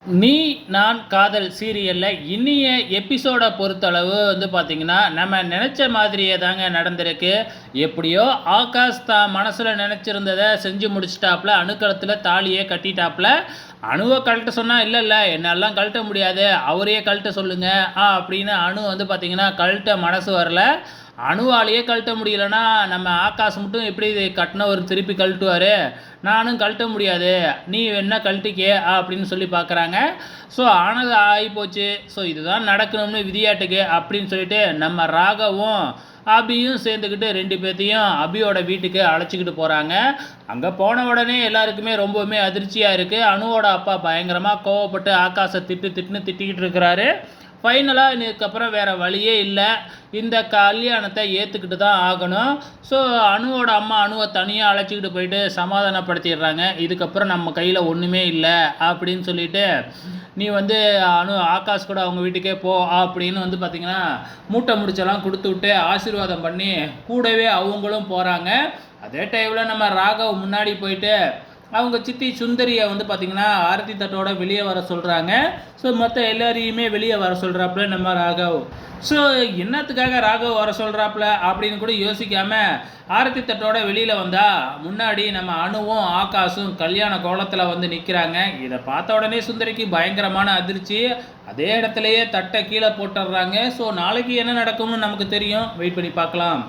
நீ நான் காதல் சீரியல்ல இனிய எபிசோட பொறுத்தளவு பார்த்தீங்கன்னா, நம்ம நெனச்ச மாதிரியே தாங்க நடந்திருக்கு. எப்படியோ ஆகாஷ் தான் மனசுல நெனச்சிருந்தத செஞ்சு முடிச்சுட்டாப்ல. அணுக்கழுத்துல தாலிய கட்டிட்டாப்ல. அணுவ கழட்ட சொன்னா, "இல்ல, இல்ல என்னாலலாம் கழட்ட முடியாது. அவரையே கழட்ட சொல்லுங்க." அப்படின்னு அணு பார்த்தீங்கன்னா, கழட்ட மனசு வரல. அணுவாலேயே கழட்ட முடியலன்னா, நம்ம ஆகாஷ் மட்டும் எப்படி கட்டினவர் திருப்பி கழட்டுவாரு? நானும் கழட்ட முடியாது. நீ வேணா கழட்டிக்க அப்படின்னு சொல்லி பார்க்குறாங்க. ஸோ ஆனது ஆகிப்போச்சு. ஸோ இதுதான் நடக்கணும்னு விதியாட்டுக்கு அப்படின்னு சொல்லிட்டு நம்ம ராகவும் அபியும் சேர்ந்துக்கிட்டு 2 பேத்தையும் அபியோட வீட்டுக்கு அழைச்சிக்கிட்டு போகிறாங்க. அங்கே போன உடனே எல்லாருக்குமே ரொம்பவுமே அதிர்ச்சியாக இருக்குது. அணுவோட அப்பா பயங்கரமாக கோவப்பட்டு ஆகாஷை திட்டுன்னு திட்டிக்கிட்டு இருக்கிறாரு. ஃபைனலாக இதுக்கப்புறம் வேறு வழியே இல்லை. இந்த கல்யாணத்தை ஏற்றுக்கிட்டு தான் ஆகணும். ஸோ அணுவோட அம்மா அணுவை தனியாக அழைச்சிக்கிட்டு போயிட்டு சமாதானப்படுத்திடுறாங்க. இதுக்கப்புறம் நம்ம கையில் ஒன்றுமே இல்லை அப்படின்னு சொல்லிட்டு, நீ ஆகாஷ் கூட அவங்க வீட்டுக்கே போ அப்படின்னு பார்த்திங்கன்னா மூட்டை முடிச்செல்லாம் கொடுத்து விட்டு ஆசீர்வாதம் பண்ணி கூடவே அவங்களும் போகிறாங்க. அதே டைமில் நம்ம ராகவ் முன்னாடி போயிட்டு அவங்க சித்தி சுந்தரியை பார்த்திங்கன்னா ஆரத்தி தட்டோட வெளியே வர சொல்கிறாங்க. ஸோ மற்ற எல்லாரையுமே வெளியே வர சொல்கிறாப்புல நம்ம ராகவ். ஸோ என்னத்துக்காக ராகவ் வர சொல்கிறாப்புல அப்படின்னு கூட யோசிக்காமல் ஆரத்தி தட்டோட வெளியில் வந்தால் முன்னாடி நம்ம அணுவும் ஆகாஷும் கல்யாண கோலத்தில் நிற்கிறாங்க. இதை பார்த்த உடனே சுந்தரிக்கு பயங்கரமான அதிர்ச்சி. அதே இடத்துலையே தட்டை கீழே போட்டுடுறாங்க. ஸோ நாளைக்கு என்ன நடக்கும்னு நமக்கு தெரியும். வெயிட் பண்ணி பார்க்கலாம்.